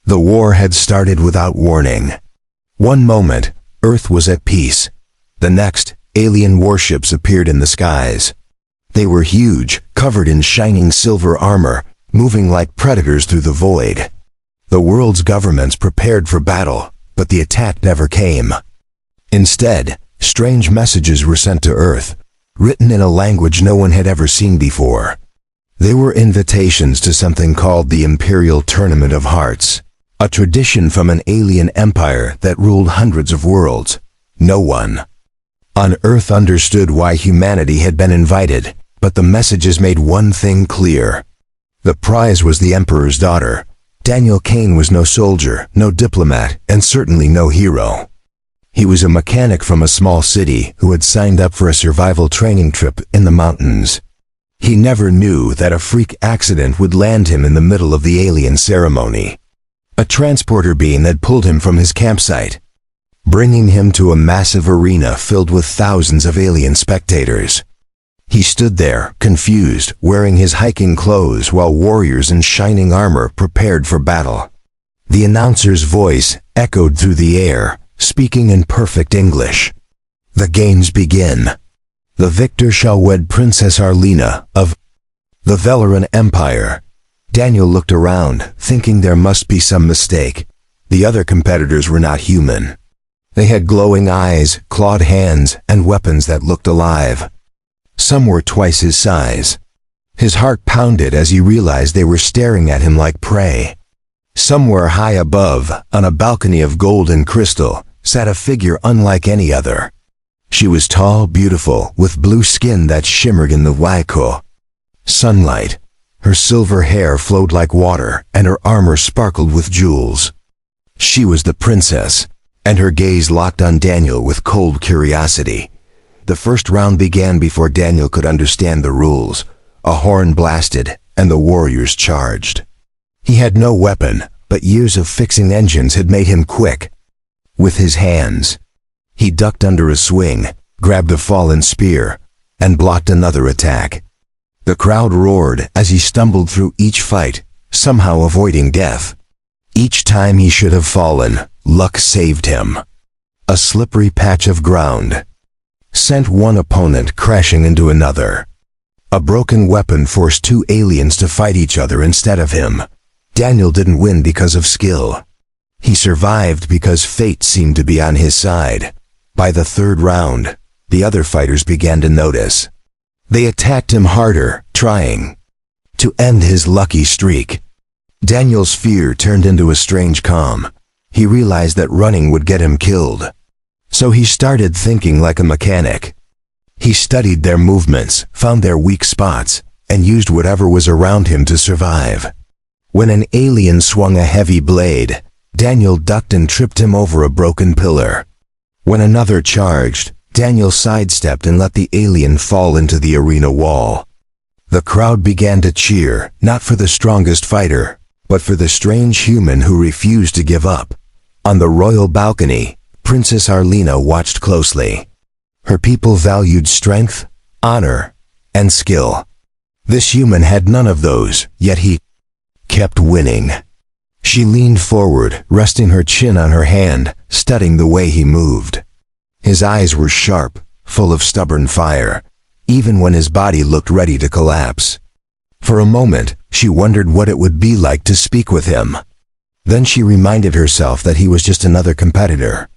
The war had started without warning. One moment, Earth was at peace. The next, alien warships appeared in the skies. They were huge, covered in shining silver armor, moving like predators through the void. The world's governments prepared for battle, but the attack never came. Instead, strange messages were sent to Earth, written in a language no one had ever seen before. They were invitations to something called the Imperial Tournament of Hearts, a tradition from an alien empire that ruled hundreds of worlds. No one on Earth understood why humanity had been invited, but the messages made one thing clear. The prize was the Emperor's daughter. Daniel Kane was no soldier, no diplomat, and certainly no hero. He was a mechanic from a small city who had signed up for a survival training trip in the mountains. He never knew that a freak accident would land him in the middle of the alien ceremony. A transporter beam had pulled him from his campsite, bringing him to a massive arena filled with thousands of alien spectators. He stood there, confused, wearing his hiking clothes while warriors in shining armor prepared for battle. The announcer's voice echoed through the air, speaking in perfect English. "The games begin. The victor shall wed Princess Arlena of the Velaran Empire." Daniel looked around, thinking there must be some mistake. The other competitors were not human. They had glowing eyes, clawed hands, and weapons that looked alive. Some were twice his size. His heart pounded as he realized they were staring at him like prey. Somewhere high above, on a balcony of gold and crystal, sat a figure unlike any other. She was tall, beautiful, with blue skin that shimmered in the Waiko sunlight. Her silver hair flowed like water, and her armor sparkled with jewels. She was the princess, and her gaze locked on Daniel with cold curiosity. The first round began before Daniel could understand the rules. A horn blasted, and the warriors charged. He had no weapon, but years of fixing engines had made him quick. With his hands, he ducked under a swing, grabbed a fallen spear, and blocked another attack. The crowd roared as he stumbled through each fight, somehow avoiding death. Each time he should have fallen, luck saved him. A slippery patch of ground sent one opponent crashing into another. A broken weapon forced two aliens to fight each other instead of him. Daniel didn't win because of skill. He survived because fate seemed to be on his side. By the third round, the other fighters began to notice. They attacked him harder, trying to end his lucky streak. Daniel's fear turned into a strange calm. He realized that running would get him killed. So he started thinking like a mechanic. He studied their movements, found their weak spots, and used whatever was around him to survive. When an alien swung a heavy blade, Daniel ducked and tripped him over a broken pillar. When another charged, Daniel sidestepped and let the alien fall into the arena wall. The crowd began to cheer, not for the strongest fighter, but for the strange human who refused to give up. On the royal balcony, Princess Arlena watched closely. Her people valued strength, honor, and skill. This human had none of those, yet he kept winning. She leaned forward, resting her chin on her hand, studying the way he moved. His eyes were sharp, full of stubborn fire, even when his body looked ready to collapse. For a moment, she wondered what it would be like to speak with him. Then she reminded herself that he was just another competitor,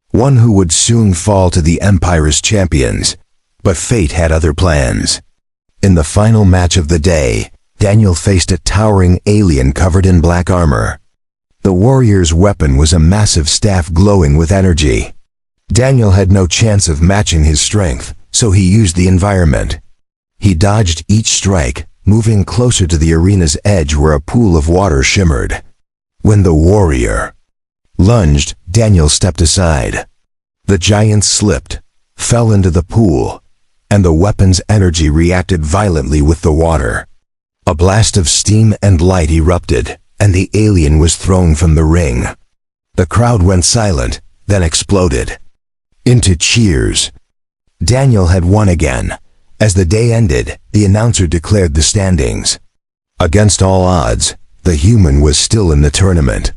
one who would soon fall to the Empire's champions. But fate had other plans. In the final match of the day, Daniel faced a towering alien covered in black armor. The warrior's weapon was a massive staff glowing with energy. Daniel had no chance of matching his strength, so he used the environment. He dodged each strike, moving closer to the arena's edge where a pool of water shimmered. When the warrior lunged, Daniel stepped aside. The giant slipped, fell into the pool, and the weapon's energy reacted violently with the water. A blast of steam and light erupted, and the alien was thrown from the ring. The crowd went silent, then exploded into cheers. Daniel had won again. As the day ended, the announcer declared the standings. Against all odds, the human was still in the tournament.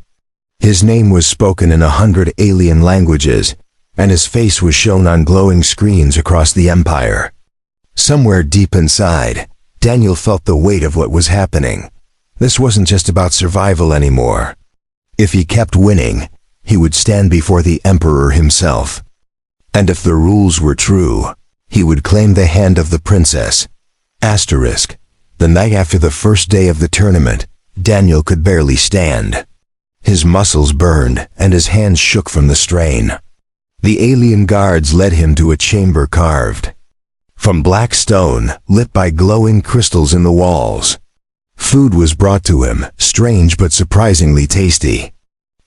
His name was spoken in 100 alien languages, and his face was shown on glowing screens across the empire. Somewhere deep inside, Daniel felt the weight of what was happening. This wasn't just about survival anymore. If he kept winning, he would stand before the Emperor himself. And if the rules were true, he would claim the hand of the princess. Asterisk. The night after the first day of the tournament, Daniel could barely stand. His muscles burned and his hands shook from the strain. The alien guards led him to a chamber carved from black stone, lit by glowing crystals in the walls. Food was brought to him, strange but surprisingly tasty.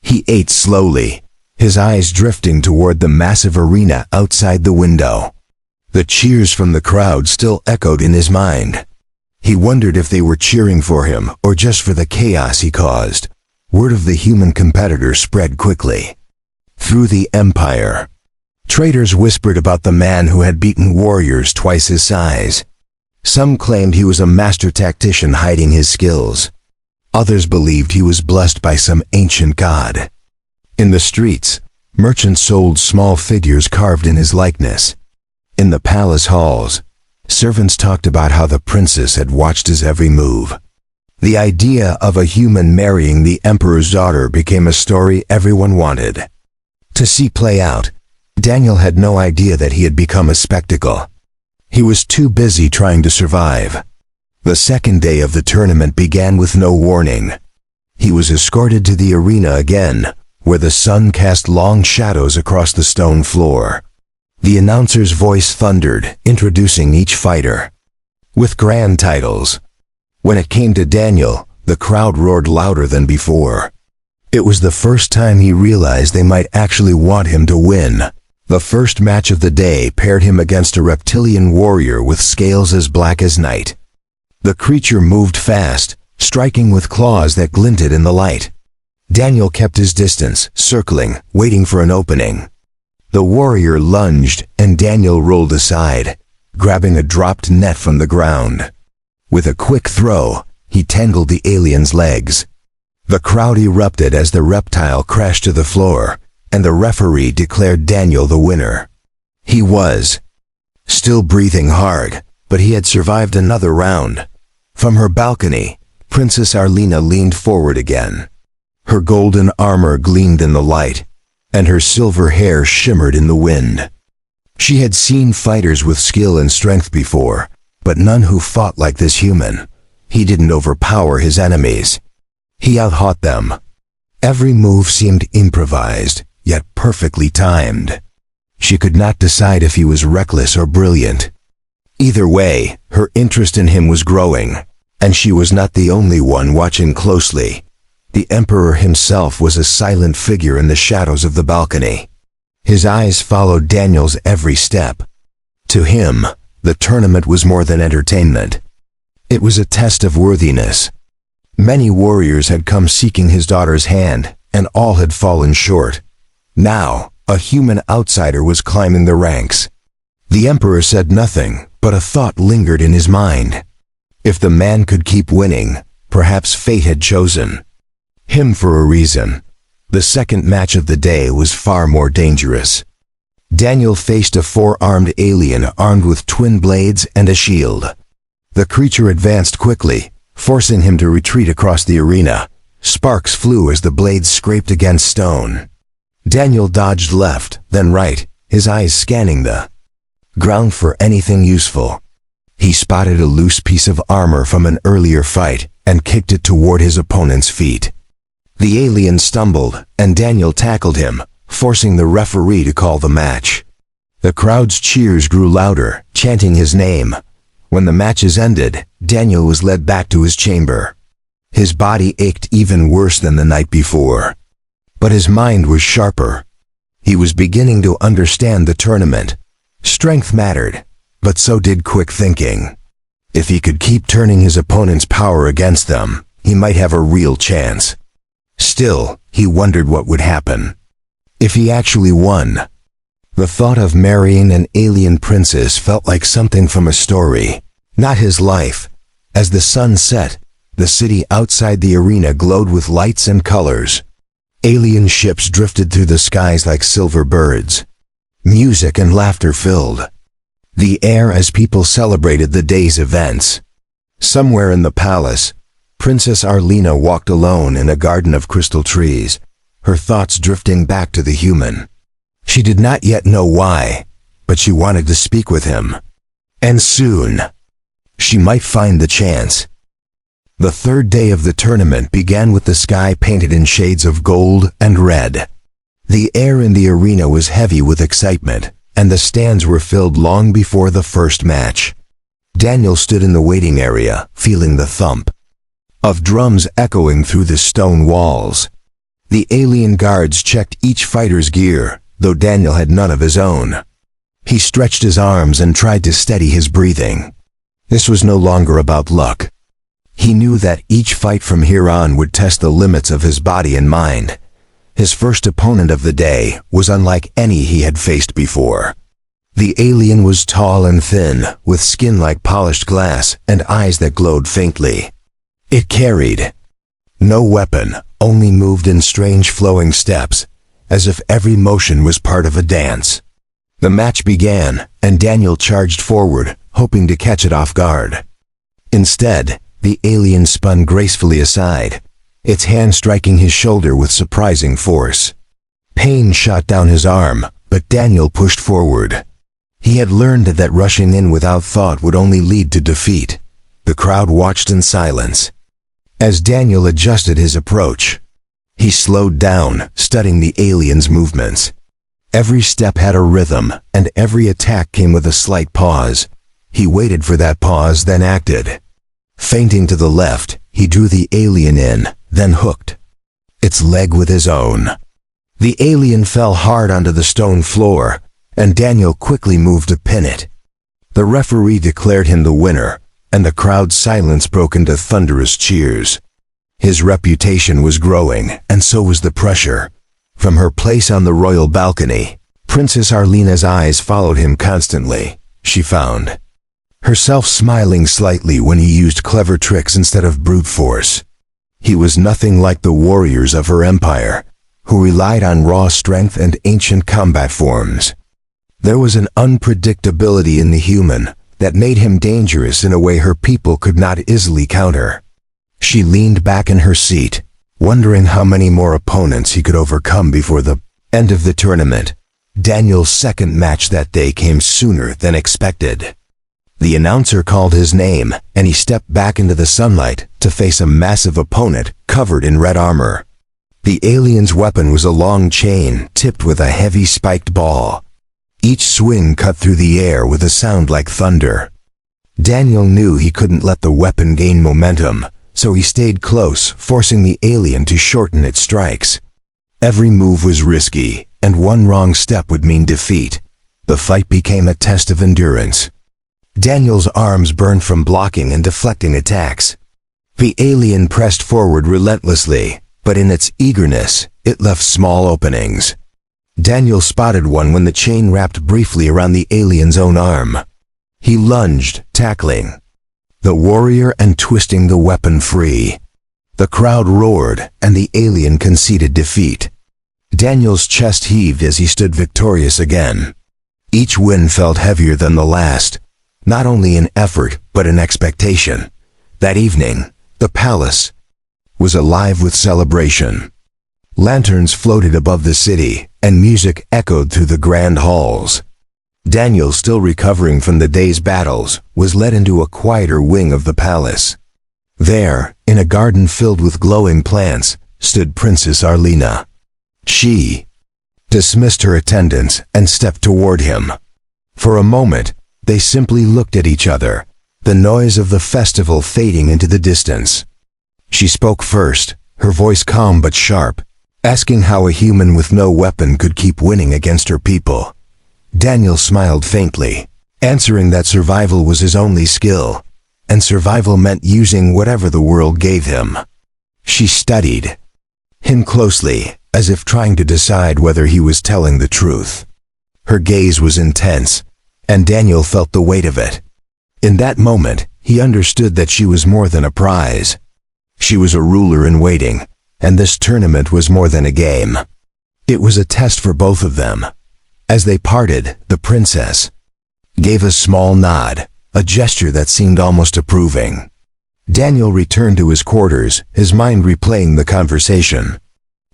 He ate slowly, his eyes drifting toward the massive arena outside the window. The cheers from the crowd still echoed in his mind. He wondered if they were cheering for him or just for the chaos he caused. Word of the human competitor spread quickly. Through the empire, traitors whispered about the man who had beaten warriors twice his size. Some claimed he was a master tactician hiding his skills. Others believed he was blessed by some ancient god. In the streets, merchants sold small figures carved in his likeness. In the palace halls, servants talked about how the princess had watched his every move. The idea of a human marrying the emperor's daughter became a story everyone wanted to see play out. Daniel had no idea that he had become a spectacle. He was too busy trying to survive. The second day of the tournament began with no warning. He was escorted to the arena again, where the sun cast long shadows across the stone floor. The announcer's voice thundered, introducing each fighter with grand titles. When it came to Daniel, the crowd roared louder than before. It was the first time he realized they might actually want him to win. The first match of the day paired him against a reptilian warrior with scales as black as night. The creature moved fast, striking with claws that glinted in the light. Daniel kept his distance, circling, waiting for an opening. The warrior lunged, and Daniel rolled aside, grabbing a dropped net from the ground. With a quick throw, he tangled the alien's legs. The crowd erupted as the reptile crashed to the floor, and the referee declared Daniel the winner. He was still breathing hard, but he had survived another round. From her balcony, Princess Arlena leaned forward again. Her golden armor gleamed in the light, and her silver hair shimmered in the wind. She had seen fighters with skill and strength before, but none who fought like this human. He didn't overpower his enemies. He outthought them. Every move seemed improvised, yet perfectly timed. She could not decide if he was reckless or brilliant. Either way, her interest in him was growing, and she was not the only one watching closely. The Emperor himself was a silent figure in the shadows of the balcony. His eyes followed Daniel's every step. To him, the tournament was more than entertainment. It was a test of worthiness. Many warriors had come seeking his daughter's hand, and all had fallen short. Now, a human outsider was climbing the ranks. The Emperor said nothing, but a thought lingered in his mind. If the man could keep winning, perhaps fate had chosen him for a reason. The second match of the day was far more dangerous. Daniel faced a four-armed alien armed with twin blades and a shield. The creature advanced quickly, forcing him to retreat across the arena. Sparks flew as the blades scraped against stone. Daniel dodged left, then right, his eyes scanning the ground for anything useful. He spotted a loose piece of armor from an earlier fight and kicked it toward his opponent's feet. The alien stumbled, and Daniel tackled him, forcing the referee to call the match. The crowd's cheers grew louder, chanting his name. When the matches ended, Daniel was led back to his chamber. His body ached even worse than the night before. But his mind was sharper. He was beginning to understand the tournament. Strength mattered, but so did quick thinking. If he could keep turning his opponent's power against them, he might have a real chance. Still, he wondered what would happen if he actually won. The thought of marrying an alien princess felt like something from a story, not his life. As the sun set, the city outside the arena glowed with lights and colors. Alien ships drifted through the skies like silver birds. Music and laughter filled the air as people celebrated the day's events. Somewhere in the palace, Princess Arlena walked alone in a garden of crystal trees, her thoughts drifting back to the human. She did not yet know why, but she wanted to speak with him. And soon, she might find the chance. The third day of the tournament began with the sky painted in shades of gold and red. The air in the arena was heavy with excitement, and the stands were filled long before the first match. Daniel stood in the waiting area, feeling the thump of drums echoing through the stone walls. The alien guards checked each fighter's gear, though Daniel had none of his own. He stretched his arms and tried to steady his breathing. This was no longer about luck. He knew that each fight from here on would test the limits of his body and mind. His first opponent of the day was unlike any he had faced before. The alien was tall and thin, with skin like polished glass and eyes that glowed faintly. It carried no weapon, only moved in strange flowing steps, as if every motion was part of a dance. The match began, and Daniel charged forward, hoping to catch it off guard. Instead, the alien spun gracefully aside, its hand striking his shoulder with surprising force. Pain shot down his arm, but Daniel pushed forward. He had learned that rushing in without thought would only lead to defeat. The crowd watched in silence. As Daniel adjusted his approach, he slowed down, studying the alien's movements. Every step had a rhythm, and every attack came with a slight pause. He waited for that pause, then acted. Feinting to the left, he drew the alien in, then hooked its leg with his own. The alien fell hard onto the stone floor, and Daniel quickly moved to pin it. The referee declared him the winner, and the crowd's silence broke into thunderous cheers. His reputation was growing, and so was the pressure. From her place on the royal balcony, Princess Arlena's eyes followed him constantly. She found herself smiling slightly when he used clever tricks instead of brute force. He was nothing like the warriors of her empire, who relied on raw strength and ancient combat forms. There was an unpredictability in the human that made him dangerous in a way her people could not easily counter. She leaned back in her seat, wondering how many more opponents he could overcome before the end of the tournament. Daniel's second match that day came sooner than expected. The announcer called his name, and he stepped back into the sunlight to face a massive opponent covered in red armor. The alien's weapon was a long chain tipped with a heavy spiked ball. Each swing cut through the air with a sound like thunder. Daniel knew he couldn't let the weapon gain momentum, so he stayed close, forcing the alien to shorten its strikes. Every move was risky, and one wrong step would mean defeat. The fight became a test of endurance. Daniel's arms burned from blocking and deflecting attacks. The alien pressed forward relentlessly, but in its eagerness, it left small openings. Daniel spotted one when the chain wrapped briefly around the alien's own arm. He lunged, tackling the warrior and twisting the weapon free. The crowd roared, and the alien conceded defeat. Daniel's chest heaved as he stood victorious again. Each win felt heavier than the last, not only in effort but in expectation. That evening, the palace was alive with celebration. Lanterns floated above the city, and music echoed through the grand halls. Daniel, still recovering from the day's battles, was led into a quieter wing of the palace. There, in a garden filled with glowing plants, stood Princess Arlena. She dismissed her attendants and stepped toward him. For a moment, they simply looked at each other, the noise of the festival fading into the distance. She spoke first, her voice calm but sharp, asking how a human with no weapon could keep winning against her people. Daniel smiled faintly, answering that survival was his only skill, and survival meant using whatever the world gave him. She studied him closely, as if trying to decide whether he was telling the truth. Her gaze was intense, and Daniel felt the weight of it. In that moment, he understood that she was more than a prize. She was a ruler in waiting, and this tournament was more than a game. It was a test for both of them. As they parted, the princess gave a small nod, a gesture that seemed almost approving. Daniel returned to his quarters, his mind replaying the conversation.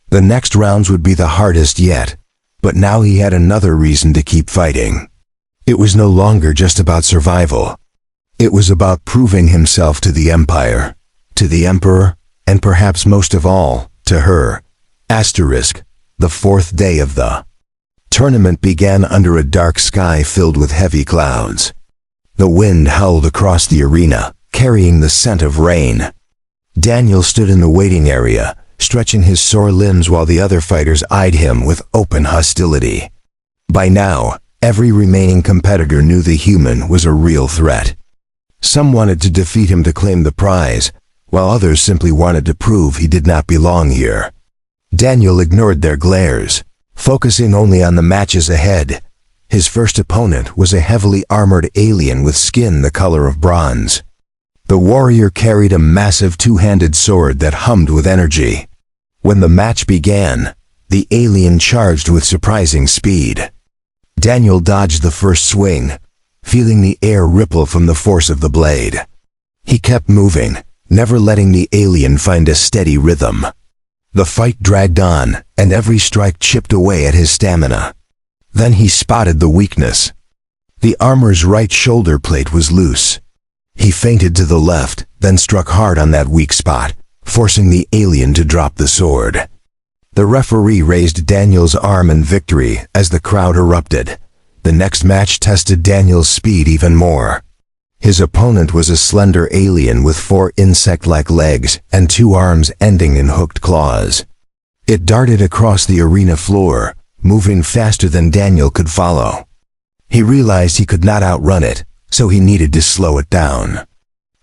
The next rounds would be the hardest yet, but now he had another reason to keep fighting. It was no longer just about survival. It was about proving himself to the Empire, to the Emperor, and perhaps most of all, to her. Asterisk, the fourth day of the tournament began under a dark sky filled with heavy clouds. The wind howled across the arena, carrying the scent of rain. Daniel stood in the waiting area, stretching his sore limbs while the other fighters eyed him with open hostility. By now, every remaining competitor knew the human was a real threat. Some wanted to defeat him to claim the prize, while others simply wanted to prove he did not belong here. Daniel ignored their glares, focusing only on the matches ahead. His first opponent was a heavily armored alien with skin the color of bronze. The warrior carried a massive two-handed sword that hummed with energy. When the match began, the alien charged with surprising speed. Daniel dodged the first swing, feeling the air ripple from the force of the blade. He kept moving, never letting the alien find a steady rhythm. The fight dragged on, and every strike chipped away at his stamina. Then he spotted the weakness. The armor's right shoulder plate was loose. He feinted to the left, then struck hard on that weak spot, forcing the alien to drop the sword. The referee raised Daniel's arm in victory as the crowd erupted. The next match tested Daniel's speed even more. His opponent was a slender alien with 4 insect-like legs and 2 arms ending in hooked claws. It darted across the arena floor, moving faster than Daniel could follow. He realized he could not outrun it, so he needed to slow it down.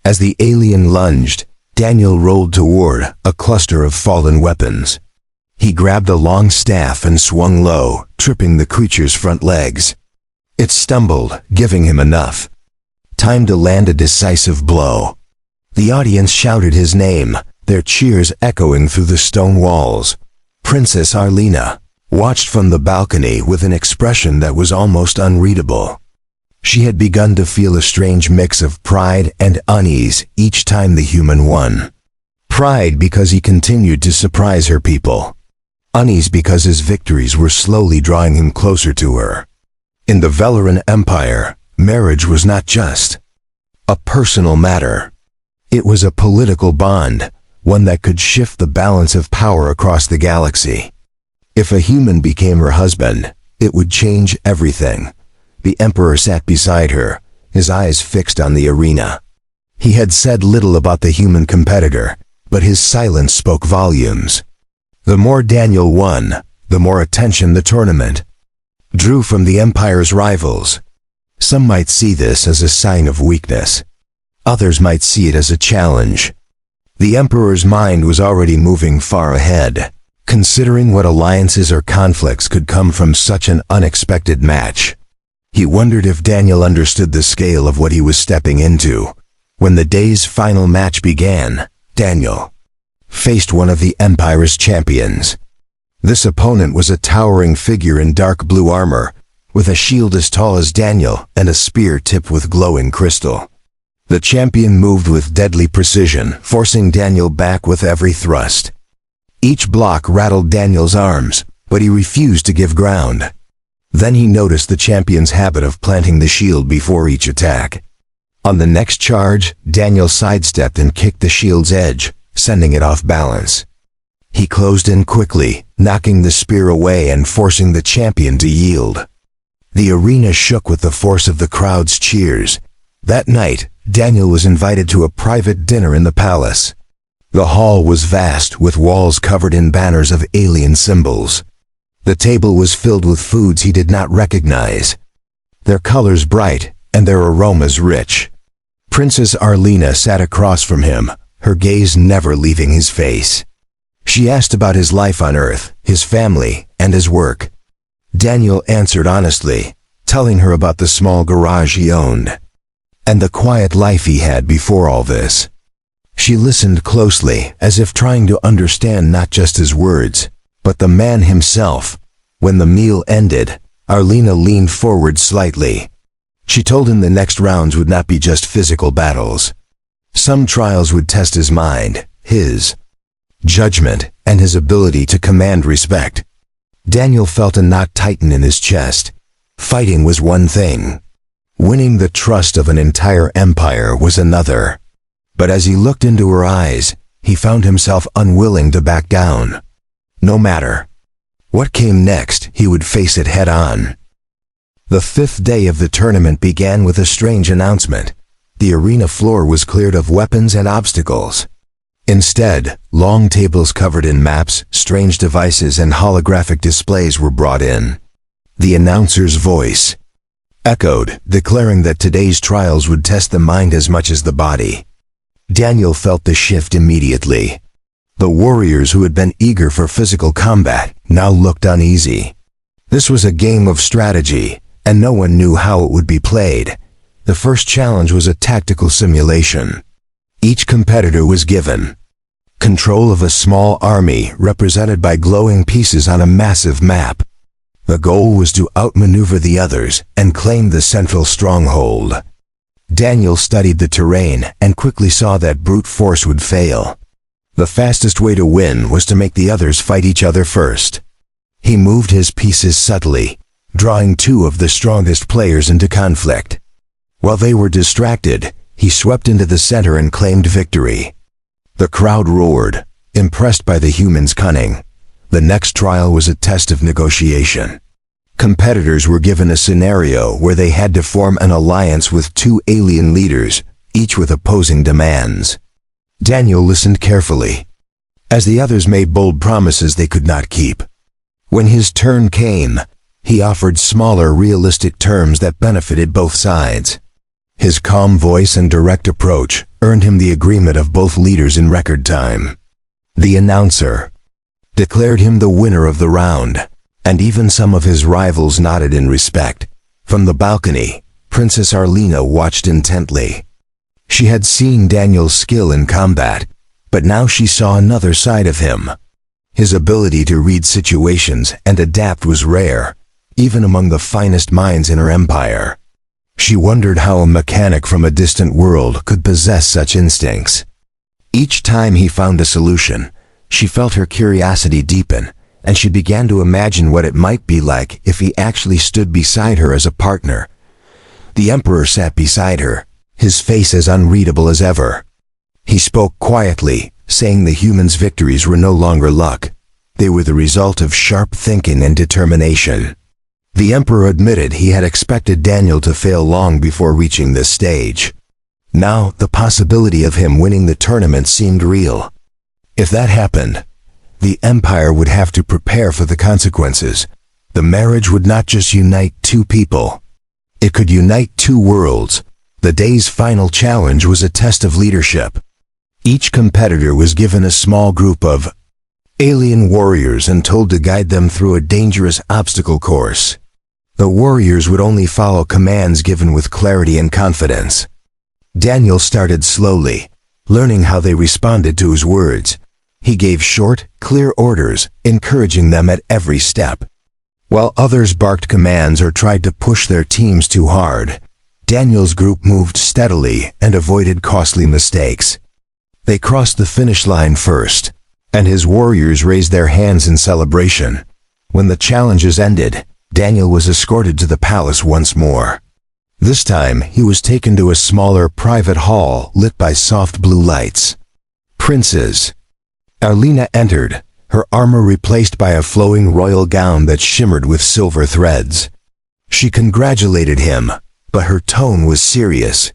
As the alien lunged, Daniel rolled toward a cluster of fallen weapons. He grabbed a long staff and swung low, tripping the creature's front legs. It stumbled, giving him enough time to land a decisive blow. The audience shouted his name, their cheers echoing through the stone walls. Princess Arlena watched from the balcony with an expression that was almost unreadable. She had begun to feel a strange mix of pride and unease each time the human won. Pride because he continued to surprise her people. Unease because his victories were slowly drawing him closer to her. In the Velaran Empire, marriage was not just a personal matter. It was a political bond, one that could shift the balance of power across the galaxy. If a human became her husband, it would change everything. The Emperor sat beside her, his eyes fixed on the arena. He had said little about the human competitor, but his silence spoke volumes. The more Daniel won, the more attention the tournament drew from the Empire's rivals. Some might see this as a sign of weakness. Others might see it as a challenge. The Emperor's mind was already moving far ahead, considering what alliances or conflicts could come from such an unexpected match. He wondered if Daniel understood the scale of what he was stepping into. When the day's final match began, Daniel faced one of the Empire's champions. This opponent was a towering figure in dark blue armor, with a shield as tall as Daniel and a spear tipped with glowing crystal. The champion moved with deadly precision, forcing Daniel back with every thrust. Each block rattled Daniel's arms, but he refused to give ground. Then he noticed the champion's habit of planting the shield before each attack. On the next charge, Daniel sidestepped and kicked the shield's edge, sending it off balance. He closed in quickly, knocking the spear away and forcing the champion to yield. The arena shook with the force of the crowd's cheers. That night, Daniel was invited to a private dinner in the palace. The hall was vast, with walls covered in banners of alien symbols. The table was filled with foods he did not recognize, their colors bright and their aromas rich. Princess Arlena sat across from him, her gaze never leaving his face. She asked about his life on Earth, his family, and his work. Daniel answered honestly, telling her about the small garage he owned and the quiet life he had before all this. She listened closely, as if trying to understand not just his words, but the man himself. When the meal ended, Arlena leaned forward slightly. She told him the next rounds would not be just physical battles. Some trials would test his mind, his judgment, and his ability to command respect. Daniel felt a knot tighten in his chest. Fighting was one thing. Winning the trust of an entire empire was another. But as he looked into her eyes, he found himself unwilling to back down. No matter what came next, he would face it head on. The 5th day of the tournament began with a strange announcement. The arena floor was cleared of weapons and obstacles. Instead, long tables covered in maps, strange devices, and holographic displays were brought in. The announcer's voice echoed, declaring that today's trials would test the mind as much as the body. Daniel felt the shift immediately. The warriors who had been eager for physical combat now looked uneasy. This was a game of strategy, and no one knew how it would be played. The first challenge was a tactical simulation. Each competitor was given control of a small army represented by glowing pieces on a massive map. The goal was to outmaneuver the others and claim the central stronghold. Daniel studied the terrain and quickly saw that brute force would fail. The fastest way to win was to make the others fight each other first. He moved his pieces subtly, drawing 2 of the strongest players into conflict. While they were distracted, he swept into the center and claimed victory. The crowd roared, impressed by the human's cunning. The next trial was a test of negotiation. Competitors were given a scenario where they had to form an alliance with 2 alien leaders, each with opposing demands. Daniel listened carefully, as the others made bold promises they could not keep. When his turn came, he offered smaller, realistic terms that benefited both sides. His calm voice and direct approach earned him the agreement of both leaders in record time. The announcer declared him the winner of the round, and even some of his rivals nodded in respect. From the balcony, Princess Arlena watched intently. She had seen Daniel's skill in combat, but now she saw another side of him. His ability to read situations and adapt was rare, even among the finest minds in her empire. She wondered how a mechanic from a distant world could possess such instincts. Each time he found a solution, she felt her curiosity deepen, and she began to imagine what it might be like if he actually stood beside her as a partner. The Emperor sat beside her, his face as unreadable as ever. He spoke quietly, saying the humans' victories were no longer luck. They were the result of sharp thinking and determination. The Emperor admitted he had expected Daniel to fail long before reaching this stage. Now, the possibility of him winning the tournament seemed real. If that happened, the Empire would have to prepare for the consequences. The marriage would not just unite 2 people. It could unite 2 worlds. The day's final challenge was a test of leadership. Each competitor was given a small group of alien warriors and told to guide them through a dangerous obstacle course. The warriors would only follow commands given with clarity and confidence. Daniel started slowly, learning how they responded to his words. He gave short, clear orders, encouraging them at every step. While others barked commands or tried to push their teams too hard, Daniel's group moved steadily and avoided costly mistakes. They crossed the finish line first, and his warriors raised their hands in celebration. When the challenges ended, Daniel was escorted to the palace once more. This time, he was taken to a smaller private hall lit by soft blue lights. Princes. Arlena entered, her armor replaced by a flowing royal gown that shimmered with silver threads. She congratulated him, but her tone was serious.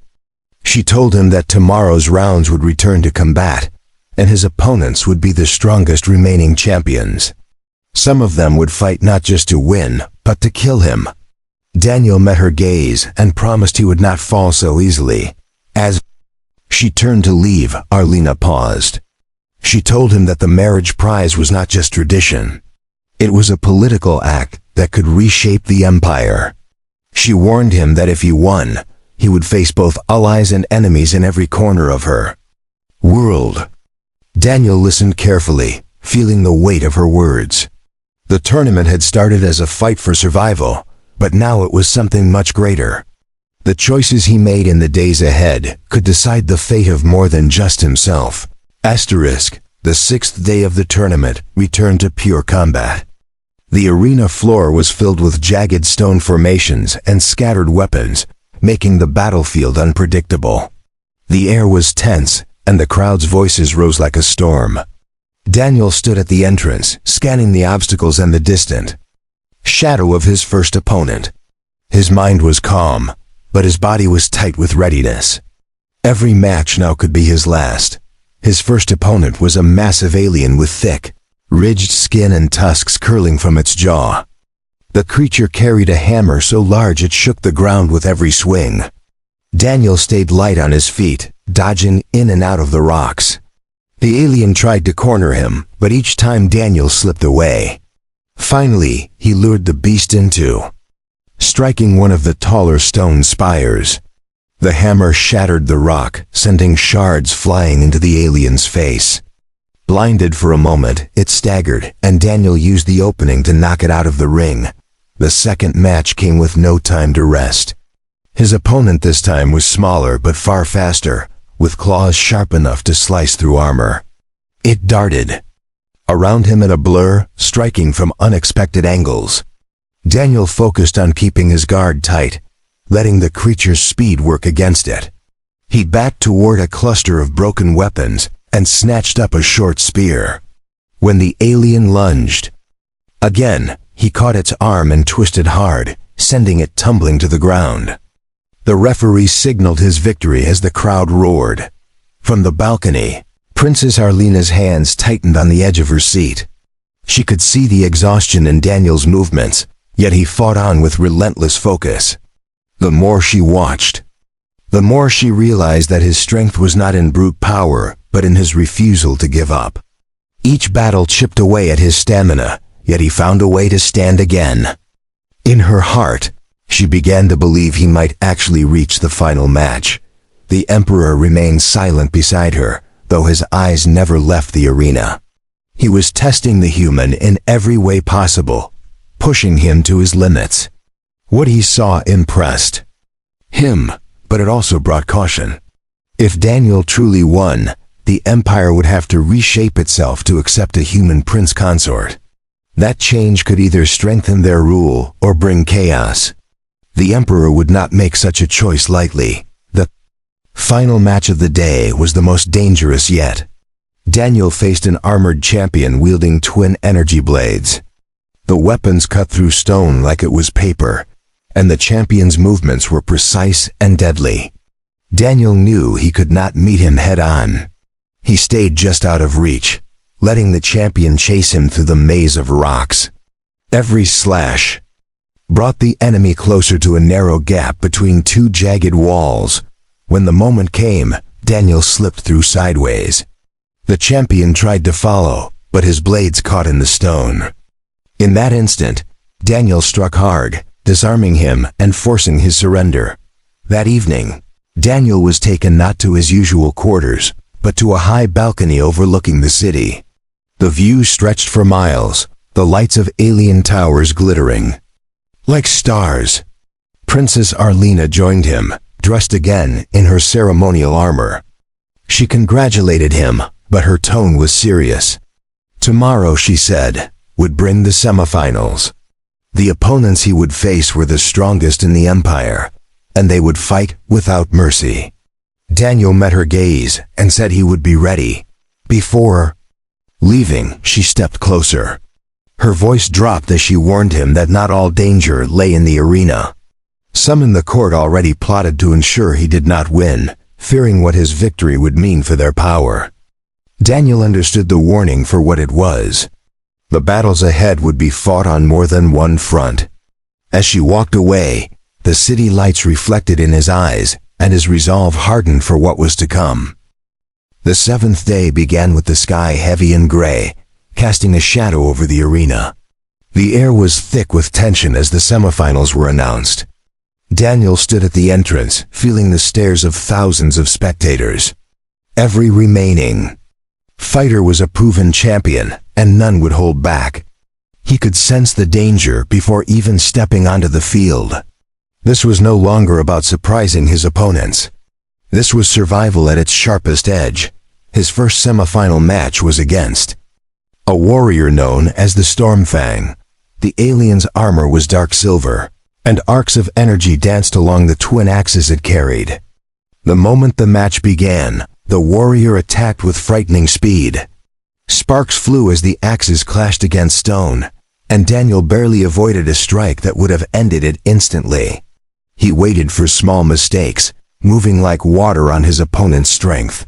She told him that tomorrow's rounds would return to combat, and his opponents would be the strongest remaining champions. Some of them would fight not just to win, but to kill him. Daniel met her gaze and promised he would not fall so easily. As she turned to leave, Arlena paused. She told him that the marriage prize was not just tradition. It was a political act that could reshape the empire. She warned him that if he won, he would face both allies and enemies in every corner of her. World. Daniel listened carefully, feeling the weight of her words. The tournament had started as a fight for survival, but now it was something much greater. The choices he made in the days ahead could decide the fate of more than just himself. Asterisk, the 6th day of the tournament returned to pure combat. The arena floor was filled with jagged stone formations and scattered weapons, making the battlefield unpredictable. The air was tense, and the crowd's voices rose like a storm. Daniel stood at the entrance, scanning the obstacles and the distant shadow of his first opponent. His mind was calm, but his body was tight with readiness. Every match now could be his last. His first opponent was a massive alien with thick, ridged skin and tusks curling from its jaw. The creature carried a hammer so large it shook the ground with every swing. Daniel stayed light on his feet, dodging in and out of the rocks. The alien tried to corner him, but each time Daniel slipped away. Finally, he lured the beast into striking one of the taller stone spires. The hammer shattered the rock, sending shards flying into the alien's face. Blinded for a moment, it staggered, and Daniel used the opening to knock it out of the ring. The second match came with no time to rest. His opponent this time was smaller but far faster, with claws sharp enough to slice through armor. It darted around him in a blur, striking from unexpected angles. Daniel focused on keeping his guard tight, letting the creature's speed work against it. He backed toward a cluster of broken weapons and snatched up a short spear. When the alien lunged again, he caught its arm and twisted hard, sending it tumbling to the ground. The referee signaled his victory as the crowd roared. From the balcony, Princess Arlena's hands tightened on the edge of her seat. She could see the exhaustion in Daniel's movements, yet he fought on with relentless focus. The more she watched, the more she realized that his strength was not in brute power, but in his refusal to give up. Each battle chipped away at his stamina, yet he found a way to stand again. In her heart, she began to believe he might actually reach the final match. The Emperor remained silent beside her, though his eyes never left the arena. He was testing the human in every way possible, pushing him to his limits. What he saw impressed him, but it also brought caution. If Daniel truly won, the empire would have to reshape itself to accept a human prince consort. That change could either strengthen their rule or bring chaos. The emperor would not make such a choice lightly. The final match of the day was the most dangerous yet. Daniel faced an armored champion wielding twin energy blades. The weapons cut through stone like it was paper, and the champion's movements were precise and deadly. Daniel knew he could not meet him head-on. He stayed just out of reach, letting the champion chase him through the maze of rocks. Every slash brought the enemy closer to a narrow gap between two jagged walls. When the moment came, Daniel slipped through sideways. The champion tried to follow, but his blades caught in the stone. In that instant, Daniel struck hard, disarming him and forcing his surrender. That evening, Daniel was taken not to his usual quarters, but to a high balcony overlooking the city. The view stretched for miles, the lights of alien towers glittering like stars. Princess Arlena joined him, dressed again in her ceremonial armor. She congratulated him, but her tone was serious. Tomorrow, she said, would bring the semifinals. The opponents he would face were the strongest in the empire, and they would fight without mercy. Daniel met her gaze and said he would be ready. Before leaving, she stepped closer. Her voice dropped as she warned him that not all danger lay in the arena. Some in the court already plotted to ensure he did not win, fearing what his victory would mean for their power. Daniel understood the warning for what it was. The battles ahead would be fought on more than one front. As she walked away, the city lights reflected in his eyes, and his resolve hardened for what was to come. The 7th day began with the sky heavy and gray, casting a shadow over the arena. The air was thick with tension as the semifinals were announced. Daniel stood at the entrance, feeling the stares of thousands of spectators. Every remaining fighter was a proven champion, and none would hold back. He could sense the danger before even stepping onto the field. This was no longer about surprising his opponents. This was survival at its sharpest edge. His first semifinal match was against a warrior known as the Stormfang. The alien's armor was dark silver, and arcs of energy danced along the twin axes it carried. The moment the match began, the warrior attacked with frightening speed. Sparks flew as the axes clashed against stone, and Daniel barely avoided a strike that would have ended it instantly. He waited for small mistakes, moving like water on his opponent's strength.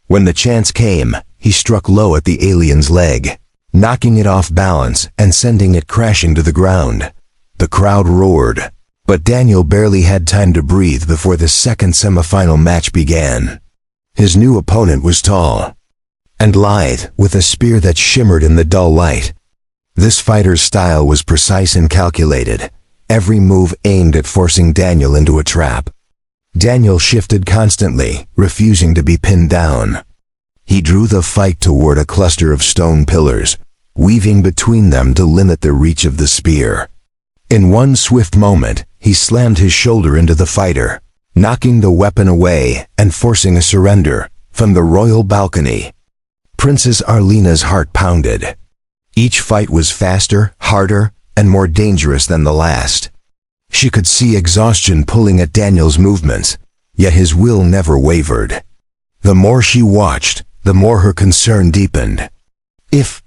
When the chance came, he struck low at the alien's leg, knocking it off balance and sending it crashing to the ground. The crowd roared, but Daniel barely had time to breathe before the second semifinal match began. His new opponent was tall and lithe, with a spear that shimmered in the dull light. This fighter's style was precise and calculated, every move aimed at forcing Daniel into a trap. Daniel shifted constantly, refusing to be pinned down. He drew the fight toward a cluster of stone pillars, weaving between them to limit the reach of the spear. In one swift moment, he slammed his shoulder into the fighter, knocking the weapon away and forcing a surrender from the royal balcony. Princess Arlena's heart pounded. Each fight was faster, harder, and more dangerous than the last. She could see exhaustion pulling at Daniel's movements, yet his will never wavered. The more she watched, the more her concern deepened. If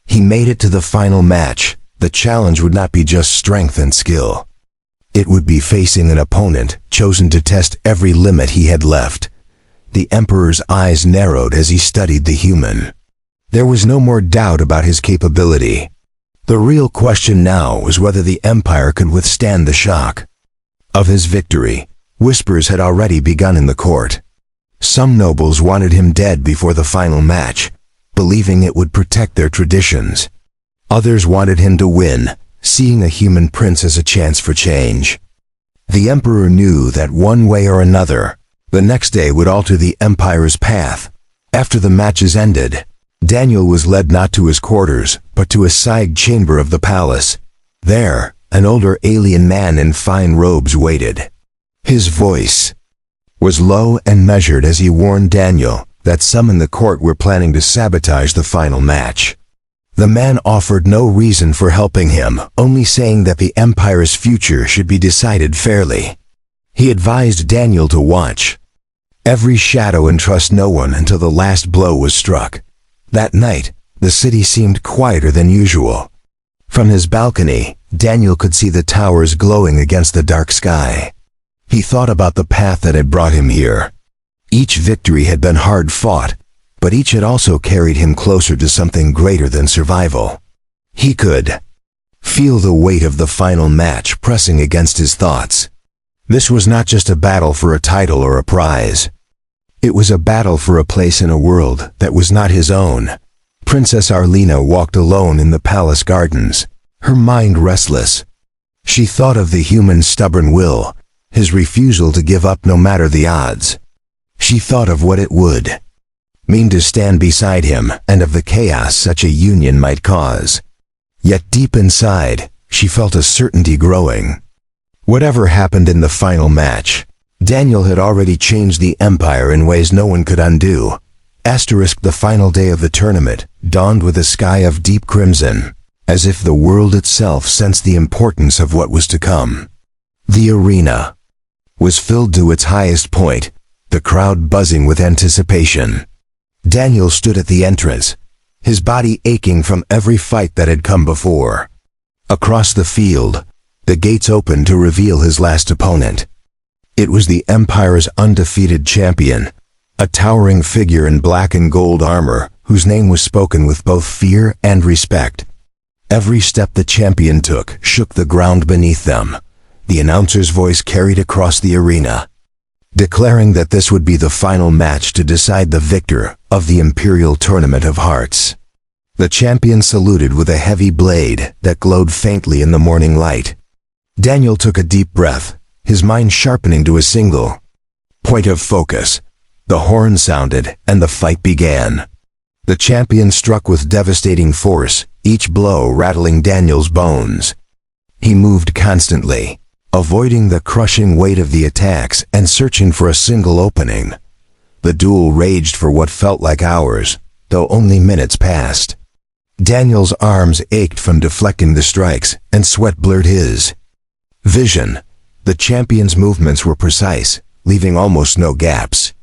he made it to the final match, the challenge would not be just strength and skill. It would be facing an opponent chosen to test every limit he had left. The Emperor's eyes narrowed as he studied the human. There was no more doubt about his capability. The real question now was whether the Empire could withstand the shock of his victory. Whispers had already begun in the court. Some nobles wanted him dead before the final match, believing it would protect their traditions. Others wanted him to win, seeing a human prince as a chance for change. The Emperor knew that one way or another, the next day would alter the Empire's path. After the matches ended, Daniel was led not to his quarters, but to a side chamber of the palace. There, an older alien man in fine robes waited. His voice was low and measured as he warned Daniel that some in the court were planning to sabotage the final match. The man offered no reason for helping him, only saying that the Empire's future should be decided fairly. He advised Daniel to watch every shadow and trust no one until the last blow was struck. That night, the city seemed quieter than usual. From his balcony, Daniel could see the towers glowing against the dark sky. He thought about the path that had brought him here. Each victory had been hard fought, but each had also carried him closer to something greater than survival. He could feel the weight of the final match pressing against his thoughts. This was not just a battle for a title or a prize. It was a battle for a place in a world that was not his own. Princess Arlena walked alone in the palace gardens, her mind restless. She thought of the human's stubborn will, his refusal to give up no matter the odds. She thought of what it would mean to stand beside him and of the chaos such a union might cause. Yet deep inside, she felt a certainty growing. Whatever happened in the final match, Daniel had already changed the Empire in ways no one could undo. The final day of the tournament dawned with a sky of deep crimson, as if the world itself sensed the importance of what was to come. The arena was filled to its highest point, the crowd buzzing with anticipation. Daniel stood at the entrance, his body aching from every fight that had come before. Across the field, the gates opened to reveal his last opponent. It was the Empire's undefeated champion, a towering figure in black and gold armor, whose name was spoken with both fear and respect. Every step the champion took shook the ground beneath them. The announcer's voice carried across the arena, declaring that this would be the final match to decide the victor of the Imperial Tournament of Hearts. The champion saluted with a heavy blade that glowed faintly in the morning light. Daniel took a deep breath, his mind sharpening to a single point of focus. The horn sounded, and the fight began. The champion struck with devastating force, each blow rattling Daniel's bones. He moved constantly, avoiding the crushing weight of the attacks and searching for a single opening. The duel raged for what felt like hours, though only minutes passed. Daniel's arms ached from deflecting the strikes, and sweat blurred his vision. The champion's movements were precise, leaving almost no gaps.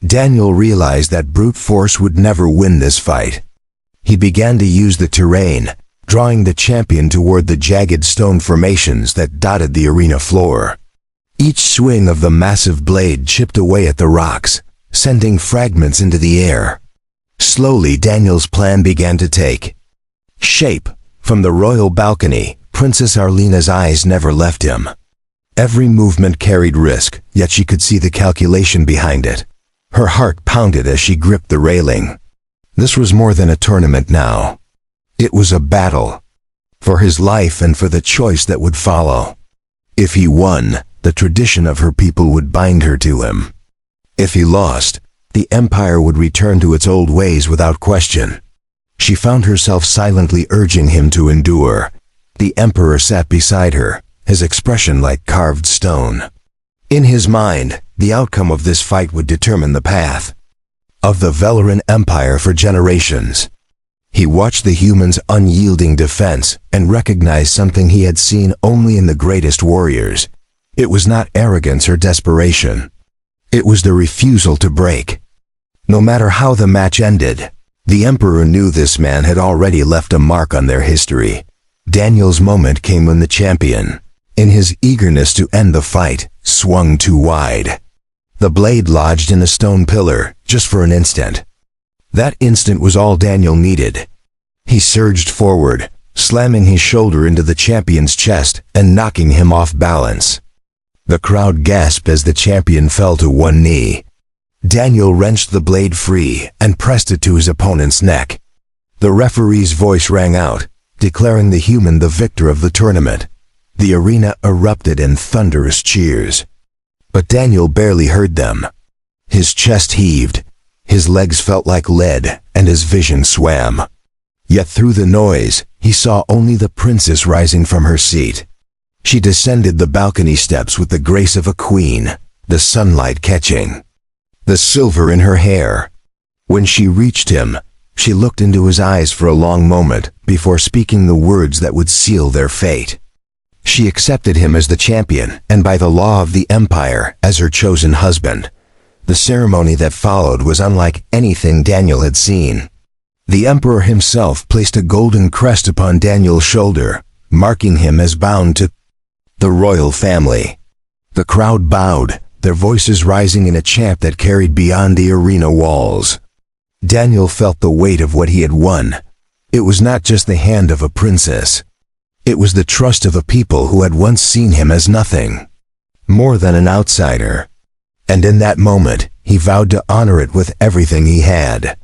Daniel realized that brute force would never win this fight. He began to use the terrain, drawing the champion toward the jagged stone formations that dotted the arena floor. Each swing of the massive blade chipped away at the rocks, sending fragments into the air. Slowly, Daniel's plan began to take shape. From the royal balcony, Princess Arlena's eyes never left him. Every movement carried risk, yet she could see the calculation behind it. Her heart pounded as she gripped the railing. This was more than a tournament now. It was a battle. For his life and for the choice that would follow. If he won, the tradition of her people would bind her to him. If he lost, the empire would return to its old ways without question. She found herself silently urging him to endure. The emperor sat beside her, his expression like carved stone. In his mind, the outcome of this fight would determine the path of the Velaran Empire for generations. He watched the humans' unyielding defense and recognized something he had seen only in the greatest warriors. It was not arrogance or desperation. It was the refusal to break. No matter how the match ended, the Emperor knew this man had already left a mark on their history. Daniel's moment came when the champion, in his eagerness to end the fight, swung too wide. The blade lodged in a stone pillar, just for an instant. That instant was all Daniel needed. He surged forward, slamming his shoulder into the champion's chest and knocking him off balance. The crowd gasped as the champion fell to one knee. Daniel wrenched the blade free and pressed it to his opponent's neck. The referee's voice rang out, declaring the human the victor of the tournament. The arena erupted in thunderous cheers. But Daniel barely heard them. His chest heaved, his legs felt like lead, and his vision swam. Yet through the noise, he saw only the princess rising from her seat. She descended the balcony steps with the grace of a queen, the sunlight catching the silver in her hair. When she reached him, she looked into his eyes for a long moment before speaking the words that would seal their fate. She accepted him as the champion and by the law of the empire as her chosen husband. The ceremony that followed was unlike anything Daniel had seen. The emperor himself placed a golden crest upon Daniel's shoulder, marking him as bound to the royal family. The crowd bowed, their voices rising in a chant that carried beyond the arena walls. Daniel felt the weight of what he had won. It was not just the hand of a princess. It was the trust of a people who had once seen him as nothing more than an outsider. And in that moment, he vowed to honor it with everything he had.